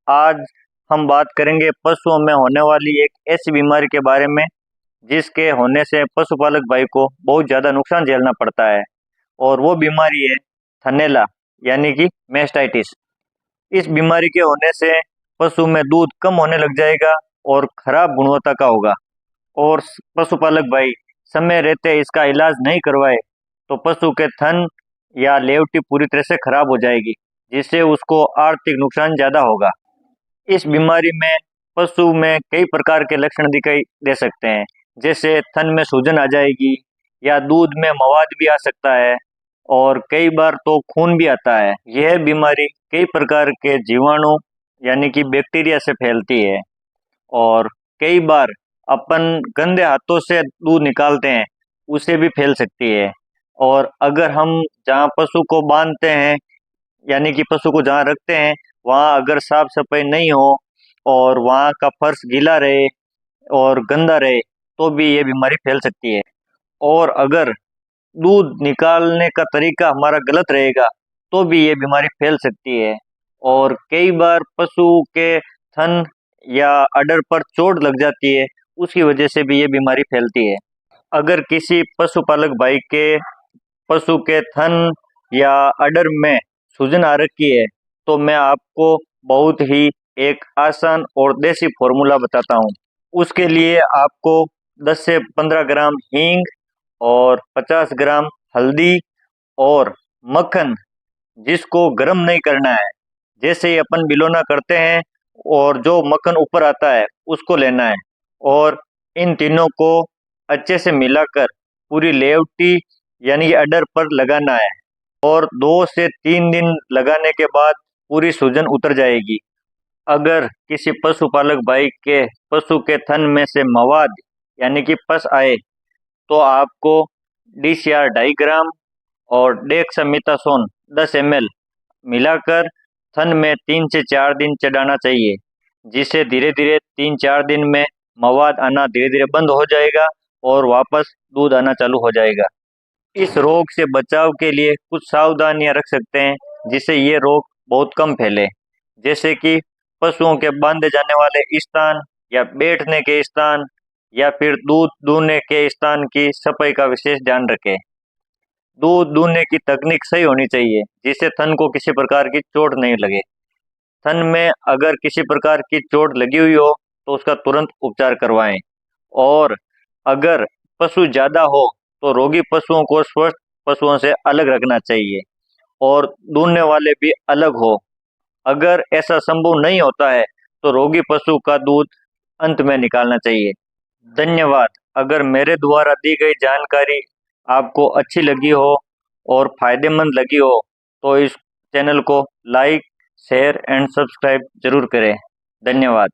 आज हम बात करेंगे पशुओं में होने वाली एक ऐसी बीमारी के बारे में जिसके होने से पशुपालक भाई को बहुत ज़्यादा नुकसान झेलना पड़ता है। और वो बीमारी है थनैला यानी कि मैस्टाइटिस। इस बीमारी के होने से पशु में दूध कम होने लग जाएगा और खराब गुणवत्ता का होगा। और पशुपालक भाई समय रहते इसका इलाज नहीं करवाए तो पशु के थन या लेवटी पूरी तरह से खराब हो जाएगी, जिससे उसको आर्थिक नुकसान ज़्यादा होगा। इस बीमारी में पशु में कई प्रकार के लक्षण दिखाई दे सकते हैं, जैसे थन में सूजन आ जाएगी या दूध में मवाद भी आ सकता है और कई बार तो खून भी आता है। यह बीमारी कई प्रकार के जीवाणु यानी कि बैक्टीरिया से फैलती है और कई बार अपन गंदे हाथों से दूध निकालते हैं उसे भी फैल सकती है। और अगर हम जहाँ पशु को बांधते हैं यानी कि पशु को जहाँ रखते हैं वहाँ अगर साफ सफाई नहीं हो और वहाँ का फर्श गीला रहे और गंदा रहे तो भी ये बीमारी फैल सकती है। और अगर दूध निकालने का तरीका हमारा गलत रहेगा तो भी ये बीमारी फैल सकती है। और कई बार पशु के थन या अडर पर चोट लग जाती है, उसकी वजह से भी ये बीमारी फैलती है। अगर किसी पशुपालक भाई के पशु के थन या अडर में सूजन आ रखी है तो मैं आपको बहुत ही एक आसान और देसी फॉर्मूला बताता हूँ। उसके लिए आपको 10 से 15 ग्राम हींग और 50 ग्राम हल्दी और मक्खन, जिसको गर्म नहीं करना है, जैसे ही अपन बिलोना करते हैं और जो मक्खन ऊपर आता है उसको लेना है और इन तीनों को अच्छे से मिलाकर पूरी लेवटी यानी कि अडर पर लगाना है। और 2 से 3 दिन लगाने के बाद पूरी सूजन उतर जाएगी। अगर किसी पशुपालक भाई के पशु के थन में से मवाद यानी कि पस आए तो आपको DCR 2.5 ग्राम और डेक्सामेथासोन 10 ml मिलाकर थन में 3 से 4 दिन चढ़ाना चाहिए, जिससे धीरे धीरे 3-4 दिन में मवाद आना धीरे धीरे बंद हो जाएगा और वापस दूध आना चालू हो जाएगा। इस रोग से बचाव के लिए कुछ सावधानियां रख सकते हैं जिससे ये रोग बहुत कम फैले, जैसे कि पशुओं के बांधे जाने वाले स्थान या बैठने के स्थान या फिर दूध दूहने के स्थान की सफाई का विशेष ध्यान रखें। दूध दूहने की तकनीक सही होनी चाहिए जिससे थन को किसी प्रकार की चोट नहीं लगे। थन में अगर किसी प्रकार की चोट लगी हुई हो तो उसका तुरंत उपचार करवाएं। और अगर पशु ज़्यादा हो तो रोगी पशुओं को स्वस्थ पशुओं से अलग रखना चाहिए और दूहने वाले भी अलग हो। अगर ऐसा संभव नहीं होता है तो रोगी पशु का दूध अंत में निकालना चाहिए। धन्यवाद। अगर मेरे द्वारा दी गई जानकारी आपको अच्छी लगी हो और फायदेमंद लगी हो तो इस चैनल को लाइक, शेयर एंड सब्सक्राइब जरूर करें। धन्यवाद।